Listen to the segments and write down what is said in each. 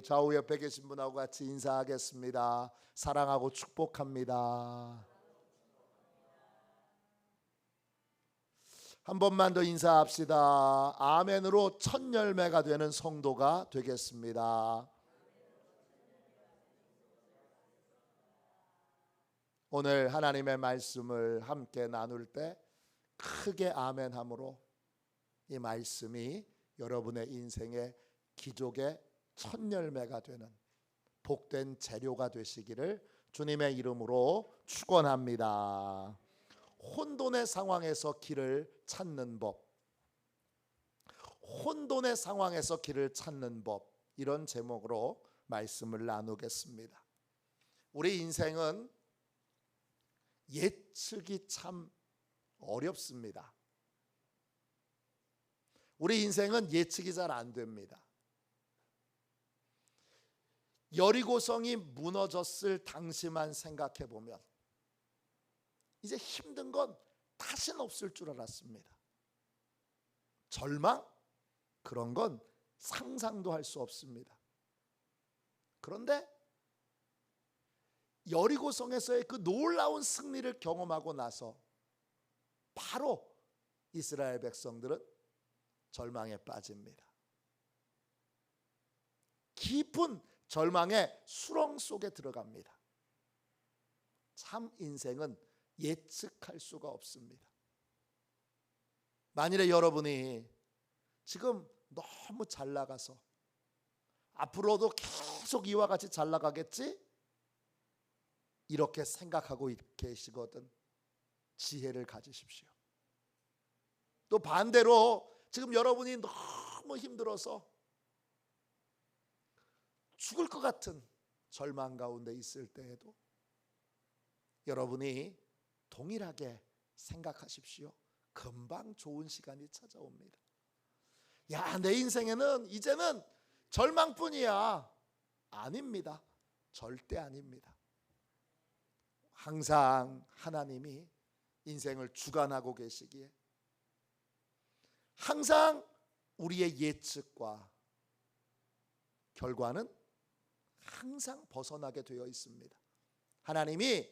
좌우 옆에 계신 분하고 같이 인사하겠습니다. 사랑하고 축복합니다. 한 번만 더 인사합시다. 아멘으로 첫 열매가 되는 성도가 되겠습니다. 오늘 하나님의 말씀을 함께 나눌 때 크게 아멘함으로 이 말씀이 여러분의 인생의 기족의 첫 열매가 되는 복된 재료가 되시기를 주님의 이름으로 축원합니다. 혼돈의 상황에서 길을 찾는 법, 혼돈의 상황에서 길을 찾는 법, 이런 제목으로 말씀을 나누겠습니다. 우리 인생은 예측이 참 어렵습니다. 우리 인생은 예측이 잘 안 됩니다. 여리고성이 무너졌을 당시만 생각해 보면 이제 힘든 건 다시는 없을 줄 알았습니다. 절망? 그런 건 상상도 할 수 없습니다. 그런데 여리고성에서의 그 놀라운 승리를 경험하고 나서 바로 이스라엘 백성들은 절망에 빠집니다. 깊은 절망의 수렁 속에 들어갑니다. 참 인생은 예측할 수가 없습니다. 만일에 여러분이 지금 너무 잘 나가서 앞으로도 계속 이와 같이 잘 나가겠지? 이렇게 생각하고 계시거든 지혜를 가지십시오. 또 반대로 지금 여러분이 너무 힘들어서 죽을 것 같은 절망 가운데 있을 때에도 여러분이 동일하게 생각하십시오. 금방 좋은 시간이 찾아옵니다. 야, 내 인생에는 이제는 절망뿐이야. 아닙니다. 절대 아닙니다. 항상 하나님이 인생을 주관하고 계시기에 항상 우리의 예측과 결과는 항상 벗어나게 되어 있습니다. 하나님이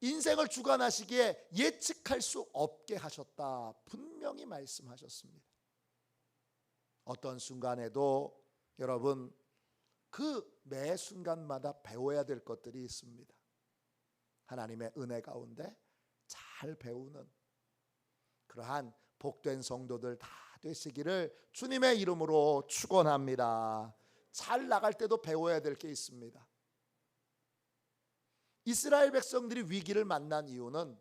인생을 주관하시기에 예측할 수 없게 하셨다 분명히 말씀하셨습니다. 어떤 순간에도 여러분 그 매 순간마다 배워야 될 것들이 있습니다. 하나님의 은혜 가운데 잘 배우는 그러한 복된 성도들 다 되시기를 주님의 이름으로 축원합니다. 잘 나갈 때도 배워야 될 게 있습니다. 이스라엘 백성들이 위기를 만난 이유는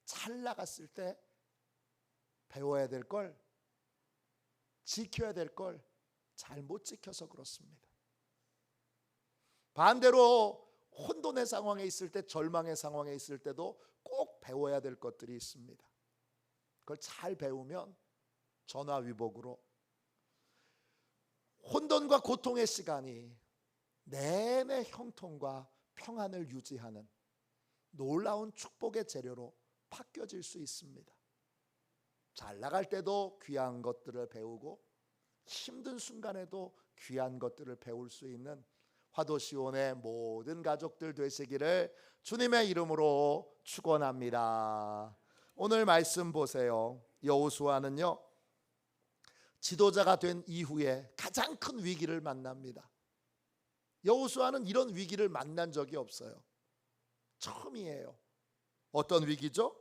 잘 나갔을 때 배워야 될 걸, 지켜야 될 걸 잘 못 지켜서 그렇습니다. 반대로 혼돈의 상황에 있을 때, 절망의 상황에 있을 때도 꼭 배워야 될 것들이 있습니다. 그걸 잘 배우면 전화위복으로 혼돈과 고통의 시간이 내내 형통과 평안을 유지하는 놀라운 축복의 재료로 바뀌어질 수 있습니다. 잘 나갈 때도 귀한 것들을 배우고 힘든 순간에도 귀한 것들을 배울 수 있는 화도시온의 모든 가족들 되시기를 주님의 이름으로 축원합니다. 오늘 말씀 보세요. 여호수아는요, 지도자가 된 이후에 가장 큰 위기를 만납니다. 여호수아는 이런 위기를 만난 적이 없어요. 처음이에요. 어떤 위기죠?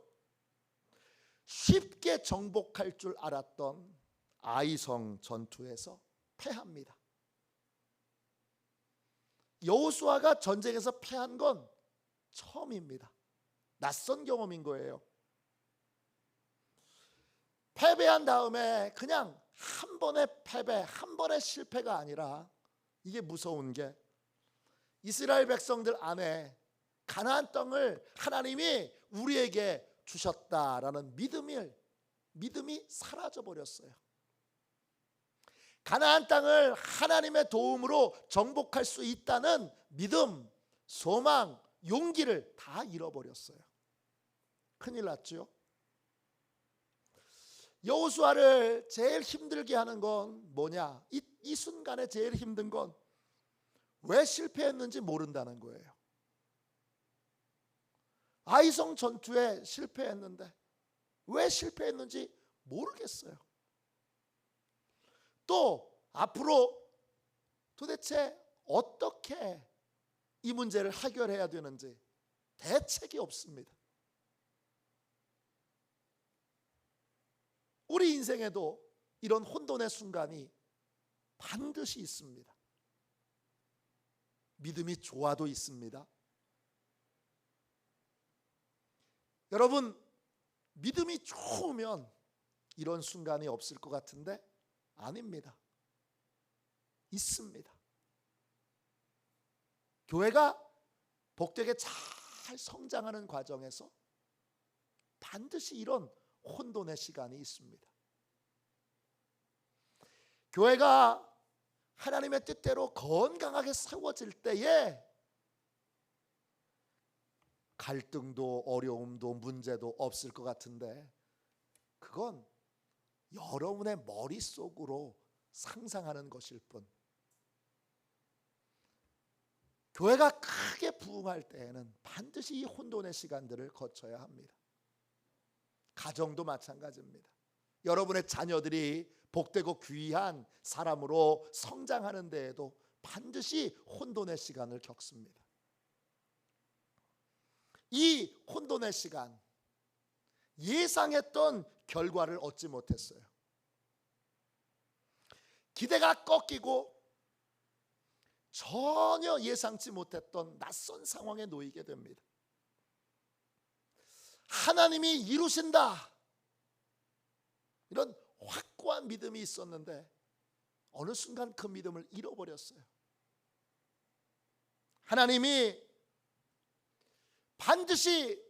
쉽게 정복할 줄 알았던 아이성 전투에서 패합니다. 여호수아가 전쟁에서 패한 건 처음입니다. 낯선 경험인 거예요. 패배한 다음에 그냥 한 번의 패배, 한 번의 실패가 아니라 이게 무서운 게 이스라엘 백성들 안에 가나안 땅을 하나님이 우리에게 주셨다라는 믿음이 사라져 버렸어요. 가나안 땅을 하나님의 도움으로 정복할 수 있다는 믿음, 소망, 용기를 다 잃어버렸어요. 큰일 났죠. 여호수아를 제일 힘들게 하는 건 뭐냐? 이 순간에 제일 힘든 건 왜 실패했는지 모른다는 거예요. 아이성 전투에 실패했는데 왜 실패했는지 모르겠어요. 또 앞으로 도대체 어떻게 이 문제를 해결해야 되는지 대책이 없습니다. 우리 인생에도 이런 혼돈의 순간이 반드시 있습니다. 믿음이 좋아도 있습니다. 여러분, 믿음이 좋으면 이런 순간이 없을 것 같은데 아닙니다. 있습니다. 교회가 복되게 잘 성장하는 과정에서 반드시 이런 혼돈의 시간이 있습니다. 교회가 하나님의 뜻대로 건강하게 세워질 때에 갈등도 어려움도 문제도 없을 것 같은데 그건 여러분의 머릿속으로 상상하는 것일 뿐, 교회가 크게 부흥할 때에는 반드시 이 혼돈의 시간들을 거쳐야 합니다. 가정도 마찬가지입니다. 여러분의 자녀들이 복되고 귀한 사람으로 성장하는 데에도 반드시 혼돈의 시간을 겪습니다. 이 혼돈의 시간, 예상했던 결과를 얻지 못했어요. 기대가 꺾이고 전혀 예상치 못했던 낯선 상황에 놓이게 됩니다. 하나님이 이루신다, 이런 확고한 믿음이 있었는데 어느 순간 그 믿음을 잃어버렸어요. 하나님이 반드시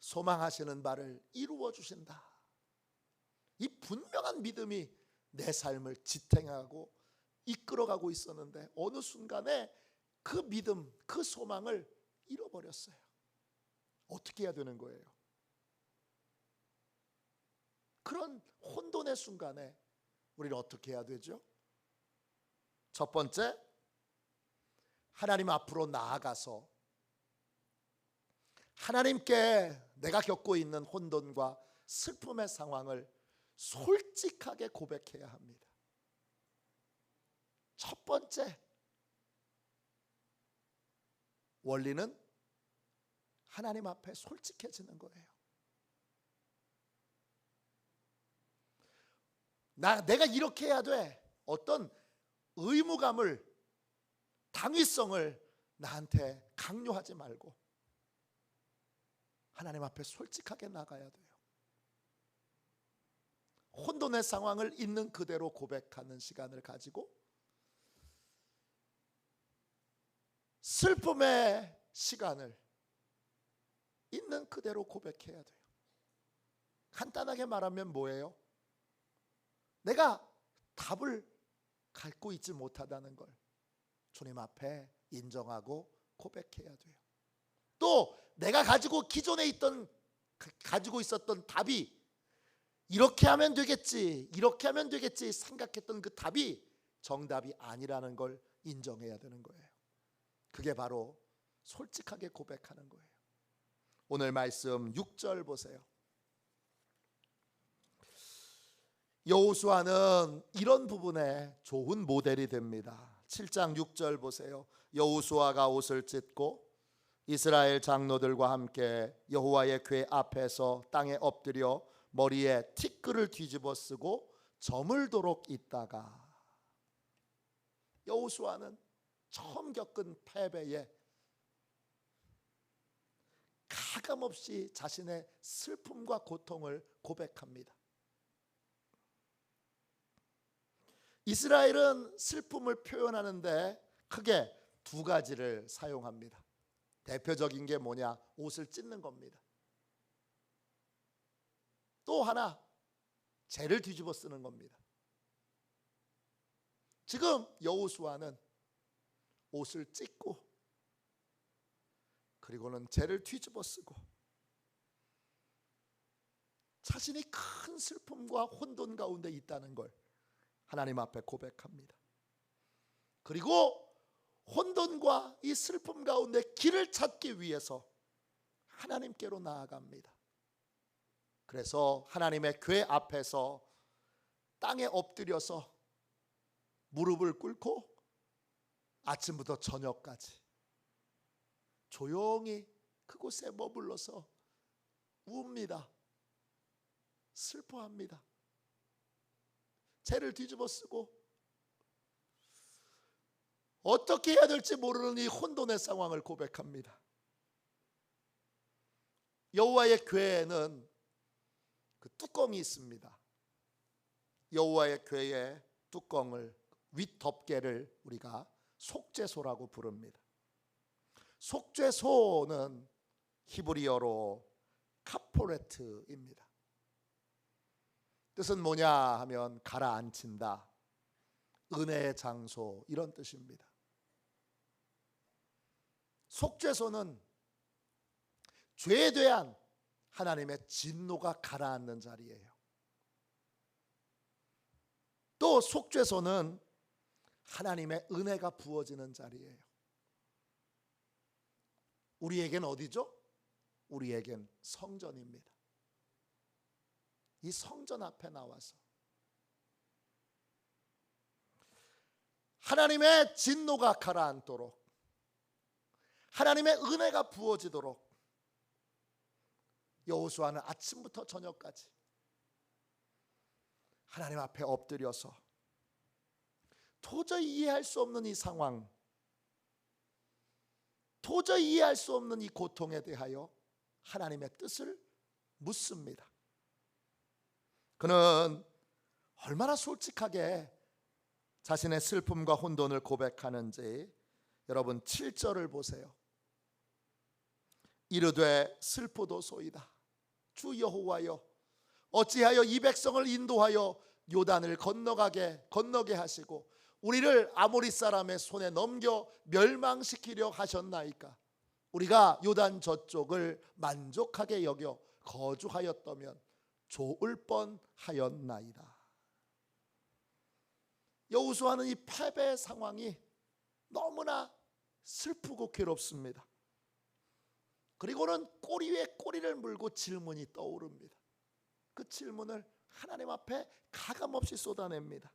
소망하시는 바를 이루어 주신다, 이 분명한 믿음이 내 삶을 지탱하고 이끌어가고 있었는데 어느 순간에 그 믿음, 그 소망을 잃어버렸어요. 어떻게 해야 되는 거예요? 그런 혼돈의 순간에 우리는 어떻게 해야 되죠? 첫 번째, 하나님 앞으로 나아가서 하나님께 내가 겪고 있는 혼돈과 슬픔의 상황을 솔직하게 고백해야 합니다. 첫 번째 원리는 하나님 앞에 솔직해지는 거예요. 내가 이렇게 해야 돼, 어떤 의무감을, 당위성을 나한테 강요하지 말고 하나님 앞에 솔직하게 나가야 돼요. 혼돈의 상황을 있는 그대로 고백하는 시간을 가지고 슬픔의 시간을 있는 그대로 고백해야 돼요. 간단하게 말하면 뭐예요? 내가 답을 갖고 있지 못하다는 걸 주님 앞에 인정하고 고백해야 돼요. 또 내가 기존에 가지고 있었던 답이 이렇게 하면 되겠지, 이렇게 하면 되겠지 생각했던 그 답이 정답이 아니라는 걸 인정해야 되는 거예요. 그게 바로 솔직하게 고백하는 거예요. 오늘 말씀 6절 보세요. 여호수아는 이런 부분에 좋은 모델이 됩니다. 7장 6절 보세요. 여호수아가 옷을 찢고 이스라엘 장로들과 함께 여호와의 궤 앞에서 땅에 엎드려 머리에 티끌을 뒤집어 쓰고 저물도록 있다가, 여호수아는 처음 겪은 패배에 가감없이 자신의 슬픔과 고통을 고백합니다. 이스라엘은 슬픔을 표현하는데 크게 두 가지를 사용합니다. 대표적인 게 뭐냐? 옷을 찢는 겁니다. 또 하나, 재를 뒤집어 쓰는 겁니다. 지금 여호수아는 옷을 찢고 그리고는 재를 뒤집어 쓰고 자신이 큰 슬픔과 혼돈 가운데 있다는 걸 하나님 앞에 고백합니다. 그리고 혼돈과 이 슬픔 가운데 길을 찾기 위해서 하나님께로 나아갑니다. 그래서 하나님의 궤 앞에서 땅에 엎드려서 무릎을 꿇고 아침부터 저녁까지 조용히 그곳에 머물러서 웁니다. 슬퍼합니다. 죄를 뒤집어 쓰고 어떻게 해야 될지 모르는 이 혼돈의 상황을 고백합니다. 여호와의 궤에는 그 뚜껑이 있습니다. 여호와의 궤의 뚜껑을 윗덮개를 우리가 속죄소라고 부릅니다. 속죄소는 히브리어로 카포레트입니다. 뜻은 뭐냐 하면 가라앉힌다, 은혜의 장소, 이런 뜻입니다. 속죄소는 죄에 대한 하나님의 진노가 가라앉는 자리예요. 또 속죄소는 하나님의 은혜가 부어지는 자리예요. 우리에겐 어디죠? 우리에겐 성전입니다. 이 성전 앞에 나와서 하나님의 진노가 가라앉도록, 하나님의 은혜가 부어지도록 여호수아는 아침부터 저녁까지 하나님 앞에 엎드려서 도저히 이해할 수 없는 이 상황, 도저히 이해할 수 없는 이 고통에 대하여 하나님의 뜻을 묻습니다. 그는 얼마나 솔직하게 자신의 슬픔과 혼돈을 고백하는지 여러분 7절을 보세요. 이르되 슬프도소이다. 주 여호와여, 어찌하여 이 백성을 인도하여 요단을 건너게 하시고 우리를 아모리 사람의 손에 넘겨 멸망시키려 하셨나이까. 우리가 요단 저쪽을 만족하게 여겨 거주하였다면 좋을 뻔하였나이다. 여호수아는 이 패배의 상황이 너무나 슬프고 괴롭습니다. 그리고는 꼬리 위에 꼬리를 물고 질문이 떠오릅니다. 그 질문을 하나님 앞에 가감없이 쏟아냅니다.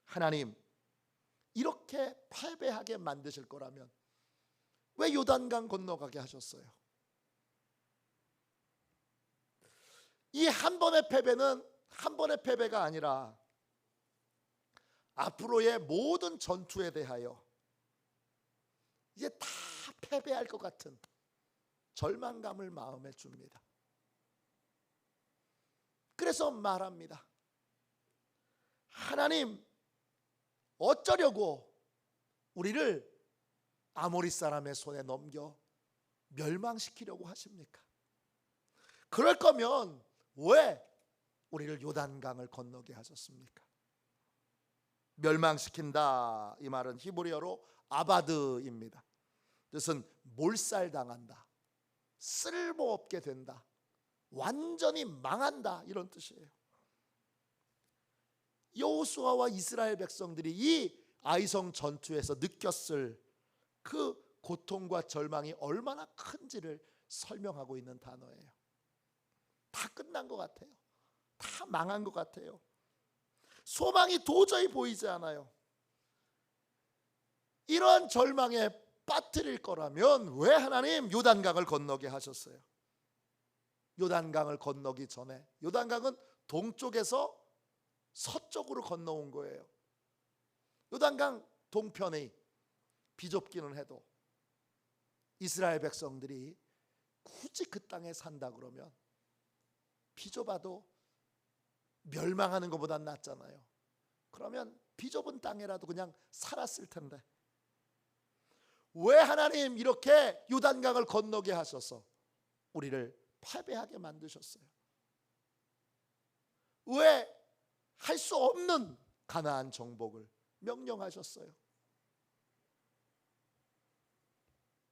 하나님, 이렇게 패배하게 만드실 거라면 왜 요단강 건너가게 하셨어요? 이 한 번의 패배는 한 번의 패배가 아니라 앞으로의 모든 전투에 대하여 이제 다 패배할 것 같은 절망감을 마음에 줍니다. 그래서 말합니다. 하나님, 어쩌려고 우리를 아모리 사람의 손에 넘겨 멸망시키려고 하십니까? 그럴 거면 왜 우리를 요단강을 건너게 하셨습니까? 멸망시킨다, 이 말은 히브리어로 아바드입니다. 뜻은 몰살당한다, 쓸모없게 된다, 완전히 망한다, 이런 뜻이에요. 여호수아와 이스라엘 백성들이 이 아이성 전투에서 느꼈을 그 고통과 절망이 얼마나 큰지를 설명하고 있는 단어예요. 다 끝난 것 같아요. 다 망한 것 같아요. 소망이 도저히 보이지 않아요. 이러한 절망에 빠뜨릴 거라면 왜 하나님 요단강을 건너게 하셨어요? 요단강을 건너기 전에, 요단강은 동쪽에서 서쪽으로 건너온 거예요. 요단강 동편이 비좁기는 해도 이스라엘 백성들이 굳이 그 땅에 산다 그러면 비좁아도 멸망하는 것보다 낫잖아요. 그러면 비좁은 땅이라도 그냥 살았을 텐데 왜 하나님 이렇게 요단강을 건너게 하셔서 우리를 패배하게 만드셨어요? 왜 할 수 없는 가나안 정복을 명령하셨어요?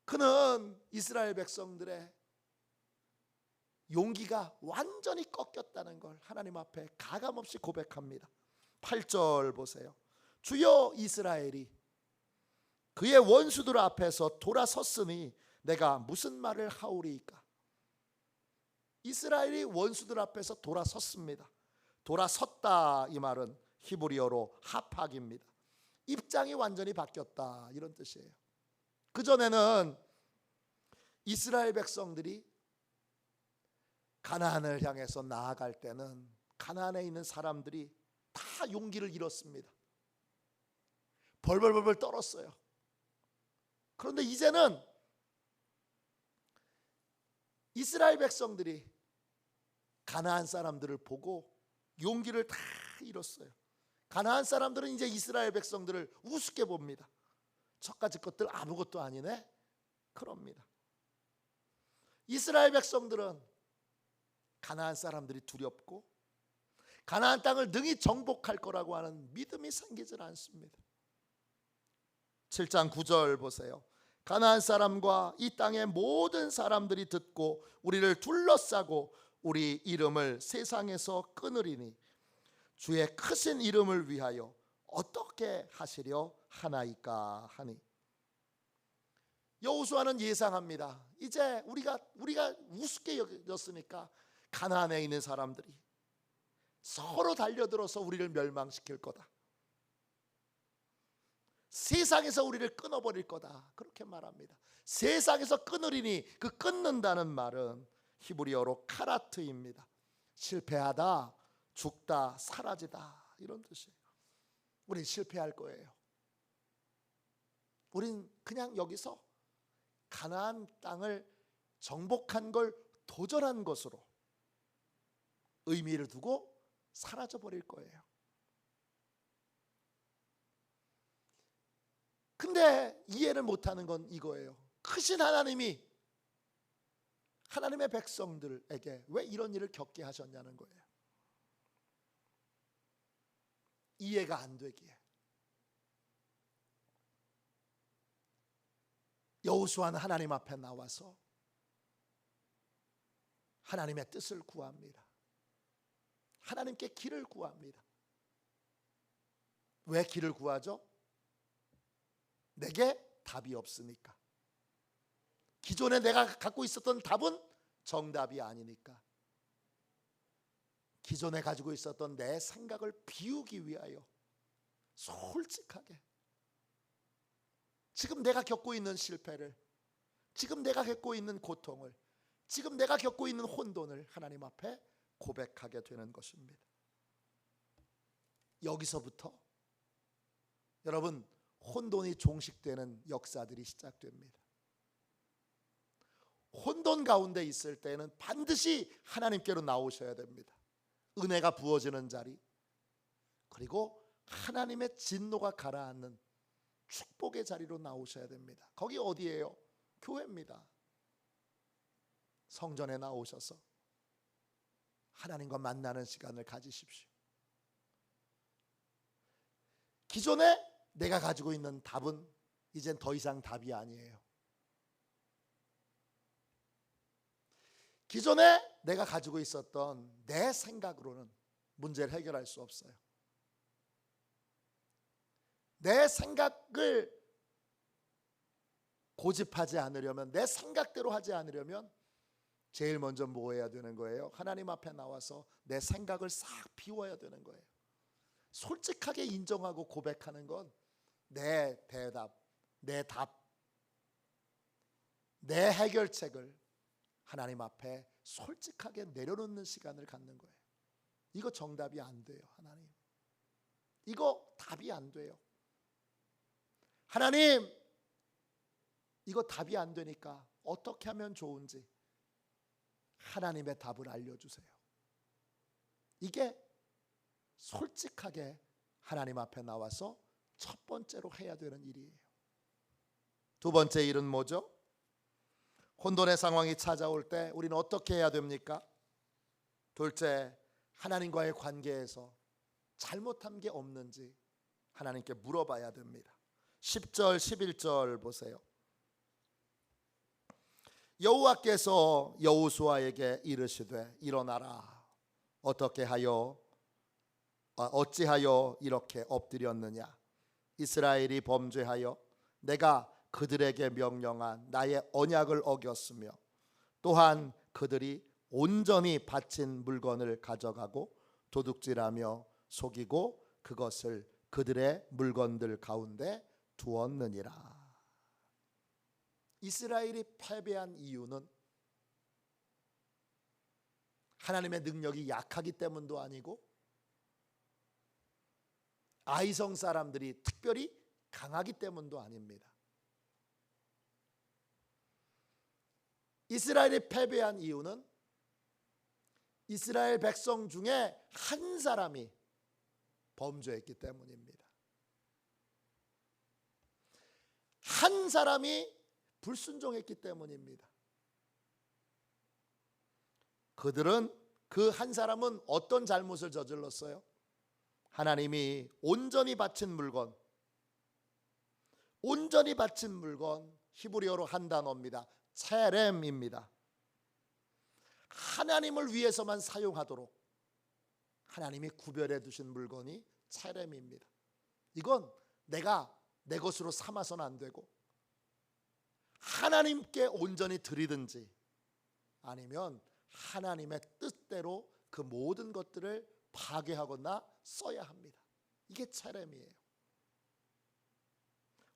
그는 이스라엘 백성들의 용기가 완전히 꺾였다는 걸 하나님 앞에 가감없이 고백합니다. 8절 보세요. 주여 이스라엘이 그의 원수들 앞에서 돌아섰으니 내가 무슨 말을 하오리이까. 이스라엘이 원수들 앞에서 돌아섰습니다. 돌아섰다 이 말은 히브리어로 하팍입니다. 입장이 완전히 바뀌었다 이런 뜻이에요. 그전에는 이스라엘 백성들이 가나안을 향해서 나아갈 때는 가나안에 있는 사람들이 다 용기를 잃었습니다. 벌벌벌벌 떨었어요. 그런데 이제는 이스라엘 백성들이 가나안 사람들을 보고 용기를 다 잃었어요. 가나안 사람들은 이제 이스라엘 백성들을 우습게 봅니다. 저까지 것들 아무것도 아니네 그럽니다. 이스라엘 백성들은 가나안 사람들이 두렵고 가나안 땅을 능히 정복할 거라고 하는 믿음이 생기질 않습니다. 7장 9절 보세요. 가나안 사람과 이 땅의 모든 사람들이 듣고 우리를 둘러싸고 우리 이름을 세상에서 끊으리니 주의 크신 이름을 위하여 어떻게 하시려 하나이까 하니. 여호수아는 예상합니다. 이제 우리가 우습게 여겼으니까 가나안에 있는 사람들이 서로 달려들어서 우리를 멸망시킬 거다. 세상에서 우리를 끊어버릴 거다 그렇게 말합니다. 세상에서 끊으리니 그 끊는다는 말은 히브리어로 카라트입니다. 실패하다, 죽다, 사라지다 이런 뜻이에요. 우린 실패할 거예요. 우린 그냥 여기서 가나안 땅을 정복한 걸 도전한 것으로 의미를 두고 사라져 버릴 거예요. 근데 이해를 못하는 건 이거예요. 크신 하나님이 하나님의 백성들에게 왜 이런 일을 겪게 하셨냐는 거예요. 이해가 안 되기에. 여호수아는 하나님 앞에 나와서 하나님의 뜻을 구합니다. 하나님께 길을 구합니다. 왜 길을 구하죠? 내게 답이 없으니까. 기존에 내가 갖고 있었던 답은 정답이 아니니까. 기존에 가지고 있었던 내 생각을 비우기 위하여 솔직하게 지금 내가 겪고 있는 실패를, 지금 내가 겪고 있는 고통을, 지금 내가 겪고 있는 혼돈을 하나님 앞에 고백하게 되는 것입니다. 여기서부터 여러분 혼돈이 종식되는 역사들이 시작됩니다. 혼돈 가운데 있을 때는 반드시 하나님께로 나오셔야 됩니다. 은혜가 부어지는 자리, 그리고 하나님의 진노가 가라앉는 축복의 자리로 나오셔야 됩니다. 거기 어디예요? 교회입니다. 성전에 나오셔서 하나님과 만나는 시간을 가지십시오. 기존에 내가 가지고 있는 답은 이젠 더 이상 답이 아니에요. 기존에 내가 가지고 있었던 내 생각으로는 문제를 해결할 수 없어요. 내 생각을 고집하지 않으려면, 내 생각대로 하지 않으려면 제일 먼저 뭐 해야 되는 거예요? 하나님 앞에 나와서 내 생각을 싹 비워야 되는 거예요. 솔직하게 인정하고 고백하는 건 내 대답, 내 답, 내 해결책을 하나님 앞에 솔직하게 내려놓는 시간을 갖는 거예요. 이거 정답이 안 돼요, 하나님. 이거 답이 안 돼요. 하나님, 이거 답이 안 되니까 어떻게 하면 좋은지 하나님의 답을 알려주세요. 이게 솔직하게 하나님 앞에 나와서 첫 번째로 해야 되는 일이에요. 두 번째 일은 뭐죠? 혼돈의 상황이 찾아올 때 우리는 어떻게 해야 됩니까? 둘째, 하나님과의 관계에서 잘못한 게 없는지 하나님께 물어봐야 됩니다. 10절 11절 보세요. 여호와께서 여호수아에게 이르시되 일어나라. 어찌하여 이렇게 엎드렸느냐? 이스라엘이 범죄하여 내가 그들에게 명령한 나의 언약을 어겼으며 또한 그들이 온전히 바친 물건을 가져가고 도둑질하며 속이고 그것을 그들의 물건들 가운데 두었느니라. 이스라엘이 패배한 이유는 하나님의 능력이 약하기 때문도 아니고 아이성 사람들이 특별히 강하기 때문도 아닙니다. 이스라엘이 패배한 이유는 이스라엘 백성 중에 한 사람이 범죄했기 때문입니다. 한 사람이 불순종했기 때문입니다. 그들은 그 한 사람은 어떤 잘못을 저질렀어요? 하나님이 온전히 바친 물건, 온전히 바친 물건, 히브리어로 한 단어입니다. 체렘입니다. 하나님을 위해서만 사용하도록 하나님이 구별해 두신 물건이 체렘입니다. 이건 내가 내 것으로 삼아서는 안 되고 하나님께 온전히 드리든지 아니면 하나님의 뜻대로 그 모든 것들을 파괴하거나 써야 합니다. 이게 체렘이에요.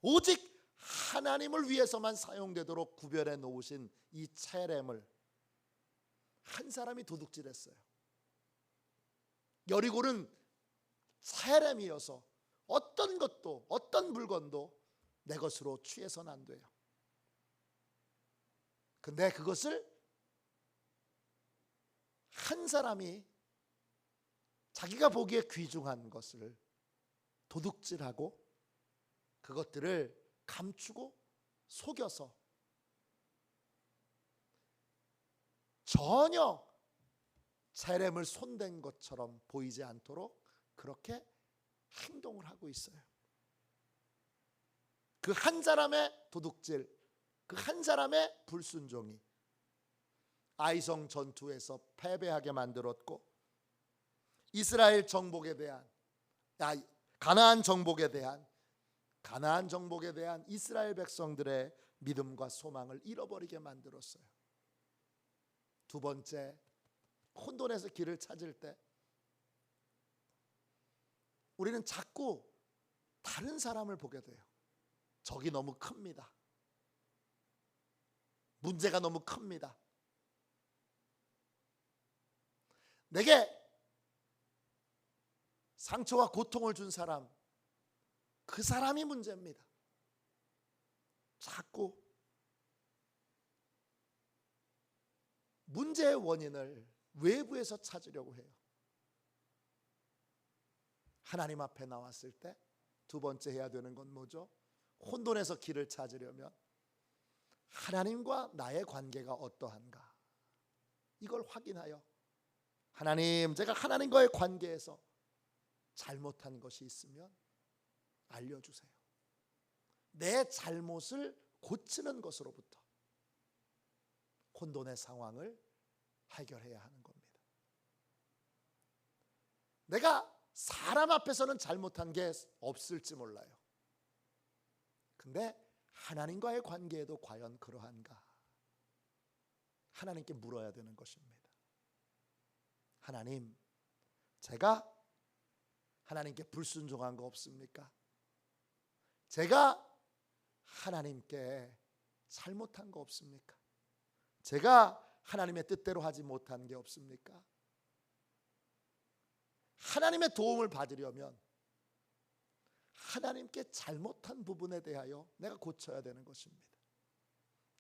오직 하나님을 위해서만 사용되도록 구별해 놓으신 이 체렘을 한 사람이 도둑질했어요. 여리고는 체렘이어서 어떤 것도 어떤 물건도 내 것으로 취해서는 안 돼요. 근데 그것을 한 사람이 자기가 보기에 귀중한 것을 도둑질하고 그것들을 감추고 속여서 전혀 체렘을 손댄 것처럼 보이지 않도록 그렇게 행동을 하고 있어요. 그 한 사람의 도둑질, 그 한 사람의 불순종이 아이성 전투에서 패배하게 만들었고 이스라엘 정복에 대한 가나안 정복에 대한 이스라엘 백성들의 믿음과 소망을 잃어버리게 만들었어요. 두 번째, 혼돈에서 길을 찾을 때 우리는 자꾸 다른 사람을 보게 돼요. 적이 너무 큽니다. 문제가 너무 큽니다. 내게 상처와 고통을 준 사람, 그 사람이 문제입니다. 자꾸 문제의 원인을 외부에서 찾으려고 해요. 하나님 앞에 나왔을 때 두 번째 해야 되는 건 뭐죠? 혼돈에서 길을 찾으려면 하나님과 나의 관계가 어떠한가? 이걸 확인하여 하나님, 제가 하나님과의 관계에서 잘못한 것이 있으면 알려주세요. 내 잘못을 고치는 것으로부터 혼돈의 상황을 해결해야 하는 겁니다. 내가 사람 앞에서는 잘못한 게 없을지 몰라요. 근데 하나님과의 관계에도 과연 그러한가? 하나님께 물어야 되는 것입니다. 하나님, 제가 하나님께 불순종한 거 없습니까? 제가 하나님께 잘못한 거 없습니까? 제가 하나님의 뜻대로 하지 못한 게 없습니까? 하나님의 도움을 받으려면 하나님께 잘못한 부분에 대하여 내가 고쳐야 되는 것입니다.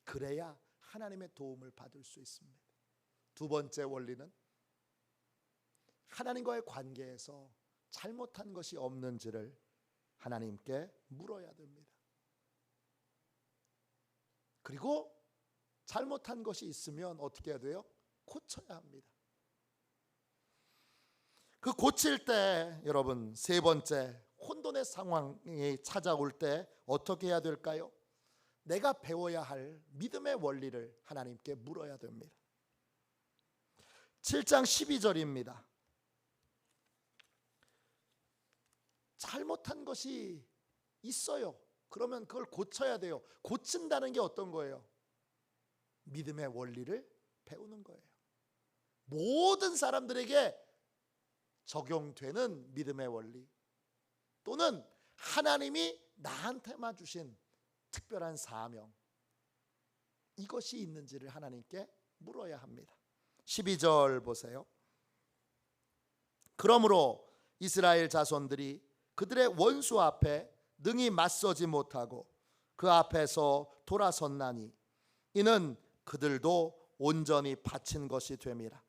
그래야 하나님의 도움을 받을 수 있습니다. 두 번째 원리는 하나님과의 관계에서 잘못한 것이 없는지를 하나님께 물어야 됩니다. 그리고 잘못한 것이 있으면 어떻게 해야 돼요? 고쳐야 합니다. 그 고칠 때 여러분, 세 번째, 혼돈의 상황이 찾아올 때 어떻게 해야 될까요? 내가 배워야 할 믿음의 원리를 하나님께 물어야 됩니다. 7장 12절입니다. 잘못한 것이 있어요. 그러면 그걸 고쳐야 돼요. 고친다는 게 어떤 거예요? 믿음의 원리를 배우는 거예요. 모든 사람들에게 적용되는 믿음의 원리, 또는 하나님이 나한테만 주신 특별한 사명, 이것이 있는지를 하나님께 물어야 합니다. 12절 보세요. 그러므로 이스라엘 자손들이 그들의 원수 앞에 능히 맞서지 못하고 그 앞에서 돌아섰나니 이는 그들도 온전히 바친 것이 됨이라.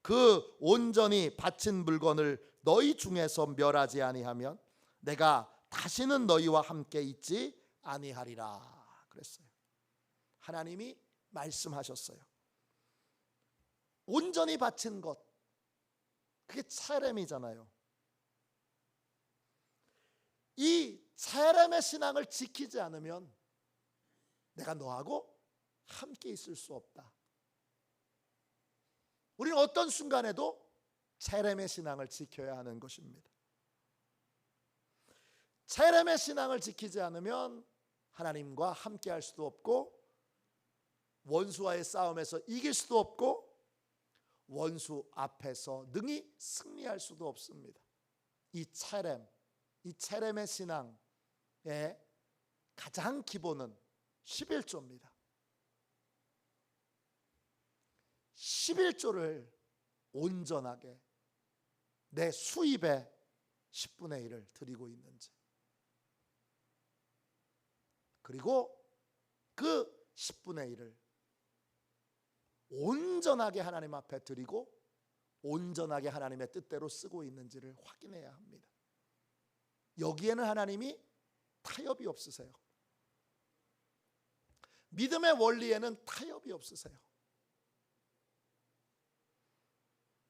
그 온전히 바친 물건을 너희 중에서 멸하지 아니하면 내가 다시는 너희와 함께 있지 아니하리라 그랬어요. 하나님이 말씀하셨어요. 온전히 바친 것, 그게 차렘이잖아요. 이 차렘의 신앙을 지키지 않으면 내가 너하고 함께 있을 수 없다. 우리는 어떤 순간에도 차렘의 신앙을 지켜야 하는 것입니다. 차렘의 신앙을 지키지 않으면 하나님과 함께 할 수도 없고, 원수와의 싸움에서 이길 수도 없고, 원수 앞에서 능히 승리할 수도 없습니다. 이 차렘의 신앙의 가장 기본은 11조입니다. 11조를 온전하게 내 수입의 10분의 1을 드리고 있는지, 그리고 그 10분의 1을 온전하게 하나님 앞에 드리고 온전하게 하나님의 뜻대로 쓰고 있는지를 확인해야 합니다. 여기에는 하나님이 타협이 없으세요. 믿음의 원리에는 타협이 없으세요.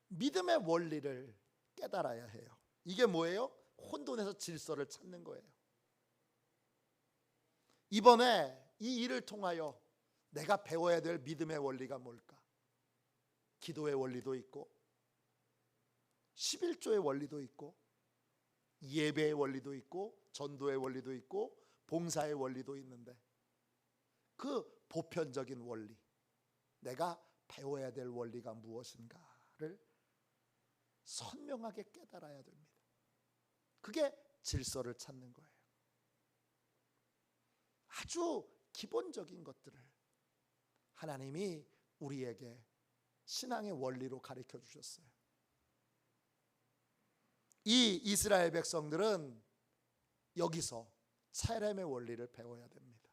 믿음의 원리를 깨달아야 해요. 이게 뭐예요? 혼돈에서 질서를 찾는 거예요. 이번에 이 일을 통하여 내가 배워야 될 믿음의 원리가 뭘까? 기도의 원리도 있고, 11조의 원리도 있고, 예배의 원리도 있고, 전도의 원리도 있고, 봉사의 원리도 있는데, 그 보편적인 원리, 내가 배워야 될 원리가 무엇인가를 선명하게 깨달아야 됩니다. 그게 질서를 찾는 거예요. 아주 기본적인 것들을 하나님이 우리에게 신앙의 원리로 가르쳐 주셨어요. 이 이스라엘 백성들은 여기서 차렘의 원리를 배워야 됩니다.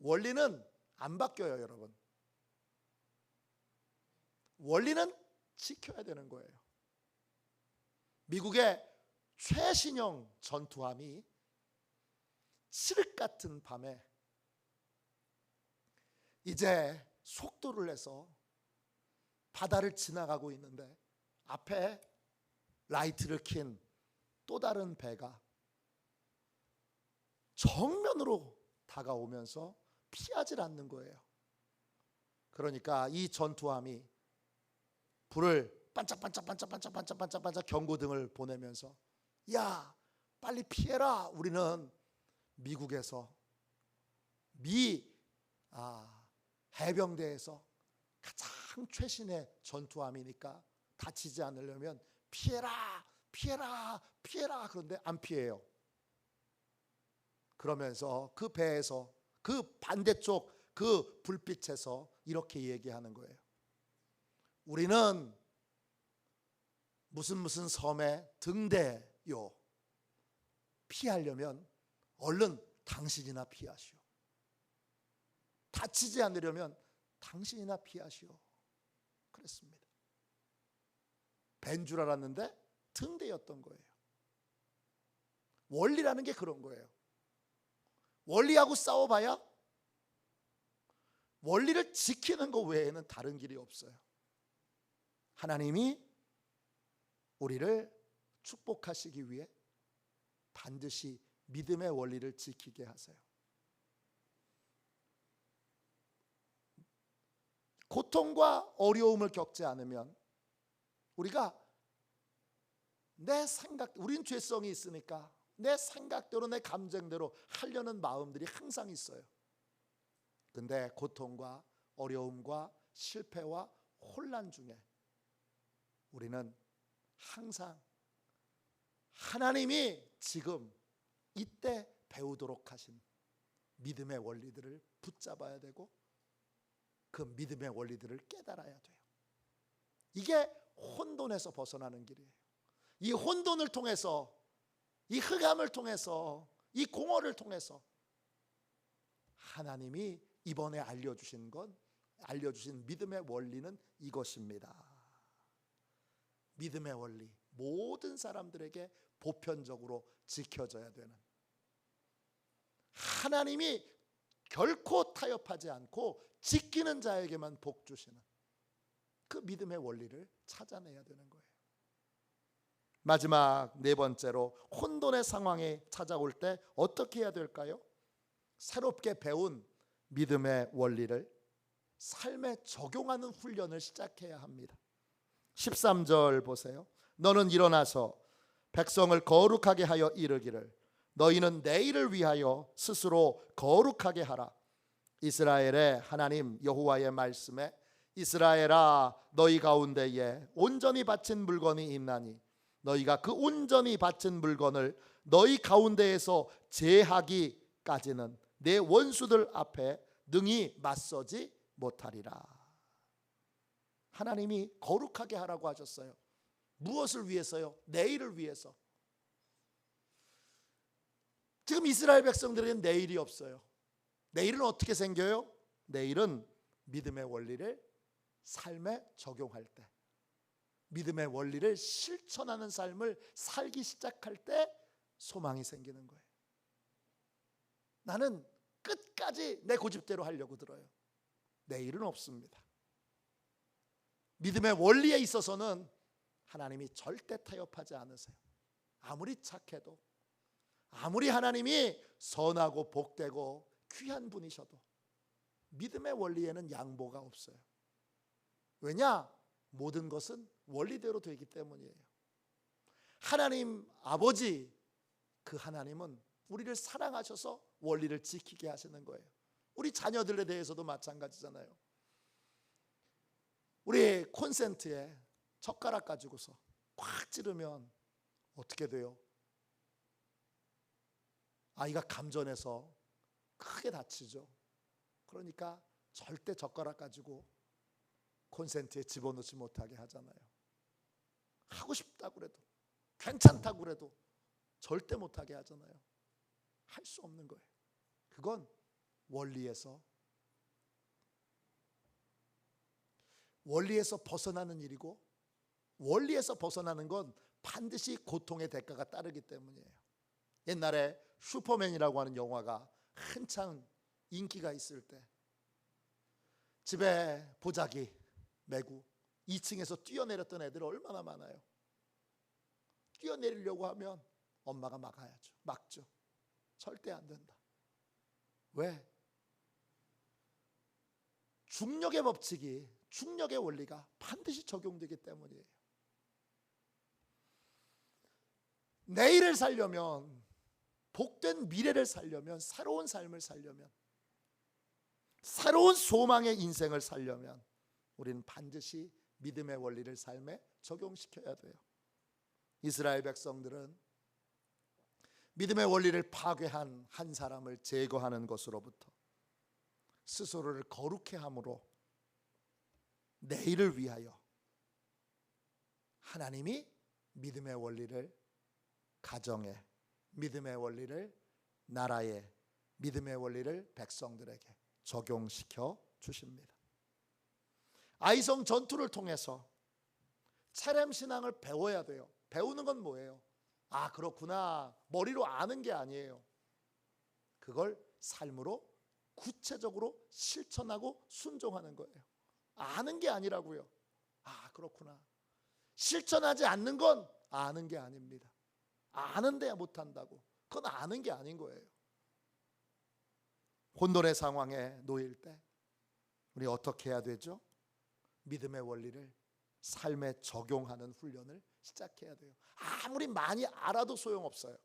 원리는 안 바뀌어요, 여러분. 원리는 지켜야 되는 거예요. 미국의 최신형 전투함이 칠흑 같은 밤에 이제 속도를 내서 바다를 지나가고 있는데, 앞에 라이트를 킨 또 다른 배가 정면으로 다가오면서 피하질 않는 거예요. 그러니까 이 전투함이 불을 반짝반짝 경고등을 보내면서, 야, 빨리 피해라. 우리는 미국에서 해병대에서 가장 최신의 전투함이니까 다치지 않으려면 피해라. 그런데 안 피해요. 그러면서 그 배에서, 그 반대쪽 그 불빛에서 이렇게 얘기하는 거예요. 우리는 무슨 섬에 등대요. 피하려면 얼른 당신이나 피하시오. 다치지 않으려면 당신이나 피하시오. 그랬습니다. 배인 줄 알았는데 등대였던 거예요. 원리라는 게 그런 거예요. 원리하고 싸워봐야 원리를 지키는 것 외에는 다른 길이 없어요. 하나님이 우리를 축복하시기 위해 반드시 믿음의 원리를 지키게 하세요. 고통과 어려움을 겪지 않으면 우리가 우린 죄성이 있으니까 내 생각대로 내 감정대로 하려는 마음들이 항상 있어요. 근데 고통과 어려움과 실패와 혼란 중에 우리는 항상 하나님이 지금 이때 배우도록 하신 믿음의 원리들을 붙잡아야 되고 그 믿음의 원리들을 깨달아야 돼요. 이게 혼돈에서 벗어나는 길이에요. 이 혼돈을 통해서, 이 흑암을 통해서, 이 공허를 통해서 하나님이 이번에 알려주신 믿음의 원리는 이것입니다. 믿음의 원리, 모든 사람들에게 보편적으로 지켜져야 되는, 하나님이 결코 타협하지 않고 지키는 자에게만 복 주시는 그 믿음의 원리를 찾아내야 되는 거예요. 마지막 네 번째로, 혼돈의 상황이 찾아올 때 어떻게 해야 될까요? 새롭게 배운 믿음의 원리를 삶에 적용하는 훈련을 시작해야 합니다. 13절 보세요. 너는 일어나서 백성을 거룩하게 하여 이르기를 너희는 내일을 위하여 스스로 거룩하게 하라. 이스라엘의 하나님 여호와의 말씀에 이스라엘아 너희 가운데에 온전히 바친 물건이 있나니 너희가 그 온전히 바친 물건을 너희 가운데에서 제하기까지는 내 원수들 앞에 능히 맞서지 못하리라. 하나님이 거룩하게 하라고 하셨어요. 무엇을 위해서요? 내일을 위해서. 지금 이스라엘 백성들에게는 내일이 없어요. 내일은 어떻게 생겨요? 내일은 믿음의 원리를 삶에 적용할 때, 믿음의 원리를 실천하는 삶을 살기 시작할 때 소망이 생기는 거예요. 나는 끝까지 내 고집대로 하려고 들어요. 내일은 없습니다. 믿음의 원리에 있어서는 하나님이 절대 타협하지 않으세요. 아무리 착해도, 아무리 하나님이 선하고 복되고 귀한 분이셔도 믿음의 원리에는 양보가 없어요. 왜냐? 모든 것은 원리대로 되기 때문이에요. 하나님 아버지, 그 하나님은 우리를 사랑하셔서 원리를 지키게 하시는 거예요. 우리 자녀들에 대해서도 마찬가지잖아요. 우리 콘센트에 젓가락 가지고서 꽉 찌르면 어떻게 돼요? 아이가 감전해서 크게 다치죠. 그러니까 절대 젓가락 가지고 콘센트에 집어넣지 못하게 하잖아요. 하고 싶다고 그래도, 괜찮다고 그래도 절대 못하게 하잖아요. 할 수 없는 거예요. 그건 원리에서 벗어나는 일이고, 원리에서 벗어나는 건 반드시 고통의 대가가 따르기 때문이에요. 옛날에 슈퍼맨이라고 하는 영화가 한창 인기가 있을 때 집에 보자기 메고 2층에서 뛰어내렸던 애들 얼마나 많아요. 뛰어내리려고 하면 엄마가 막죠. 절대 안 된다. 왜? 중력의 법칙이, 중력의 원리가 반드시 적용되기 때문이에요. 내일을 살려면, 복된 미래를 살려면, 새로운 삶을 살려면, 새로운 소망의 인생을 살려면 우리는 반드시 믿음의 원리를 삶에 적용시켜야 돼요. 이스라엘 백성들은 믿음의 원리를 파괴한 한 사람을 제거하는 것으로부터 스스로를 거룩해 함으로 내일을 위하여 하나님이 믿음의 원리를 가정에, 믿음의 원리를 나라에, 믿음의 원리를 백성들에게 적용시켜 주십니다. 아이성 전투를 통해서 체렘 신앙을 배워야 돼요. 배우는 건 뭐예요? 아, 그렇구나. 머리로 아는 게 아니에요. 그걸 삶으로 구체적으로 실천하고 순종하는 거예요. 아는 게 아니라고요. 아, 그렇구나. 실천하지 않는 건 아는 게 아닙니다. 아는데 못한다고. 그건 아는 게 아닌 거예요. 혼돈의 상황에 놓일 때 우리 어떻게 해야 되죠? 믿음의 원리를 삶에 적용하는 훈련을 시작해야 돼요. 아무리 많이 알아도 소용없어요.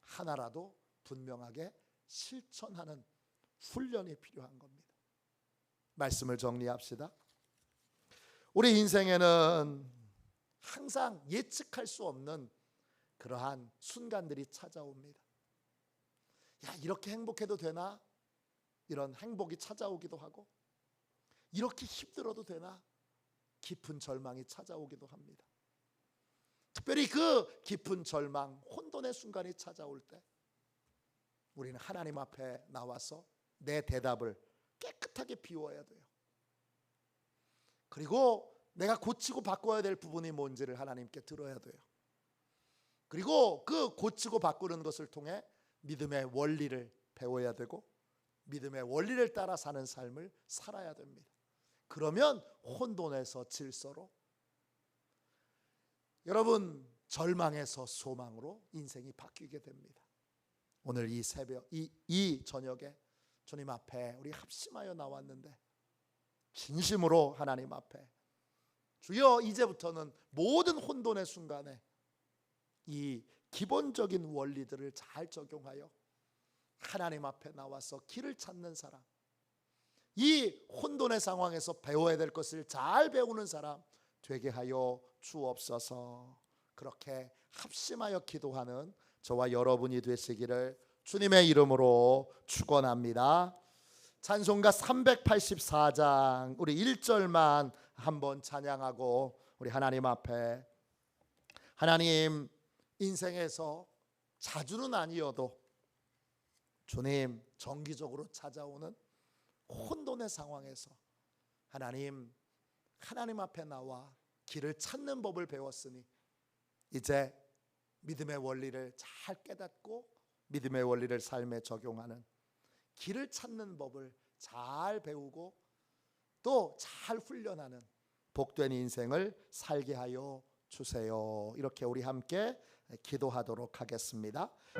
하나라도 분명하게 실천하는 훈련이 필요한 겁니다. 말씀을 정리합시다. 우리 인생에는 항상 예측할 수 없는 그러한 순간들이 찾아옵니다. 야, 이렇게 행복해도 되나? 이런 행복이 찾아오기도 하고, 이렇게 힘들어도 되나? 깊은 절망이 찾아오기도 합니다. 특별히 그 깊은 절망, 혼돈의 순간이 찾아올 때 우리는 하나님 앞에 나와서 내 대답을 깨끗하게 비워야 돼요. 그리고 내가 고치고 바꿔야 될 부분이 뭔지를 하나님께 들어야 돼요. 그리고 그 고치고 바꾸는 것을 통해 믿음의 원리를 배워야 되고 믿음의 원리를 따라 사는 삶을 살아야 됩니다. 그러면 혼돈에서 질서로, 여러분 절망에서 소망으로 인생이 바뀌게 됩니다. 오늘 이 새벽, 이 저녁에 주님 앞에 우리 합심하여 나왔는데 진심으로 하나님 앞에 주여, 이제부터는 모든 혼돈의 순간에 이 기본적인 원리들을 잘 적용하여 하나님 앞에 나와서 길을 찾는 사람, 이 혼돈의 상황에서 배워야 될 것을 잘 배우는 사람 되게 하여 주옵소서. 그렇게 합심하여 기도하는 저와 여러분이 되시기를 주님의 이름으로 축원합니다. 찬송가 384장 우리 1절만 한번 찬양하고 우리 하나님 앞에, 하나님, 인생에서 자주는 아니어도 주님 정기적으로 찾아오는 혼돈의 상황에서 하나님 앞에 나와 길을 찾는 법을 배웠으니 이제 믿음의 원리를 잘 깨닫고 믿음의 원리를 삶에 적용하는, 길을 찾는 법을 잘 배우고 또 잘 훈련하는 복된 인생을 살게 하여 주세요. 이렇게 우리 함께 기도하도록 하겠습니다.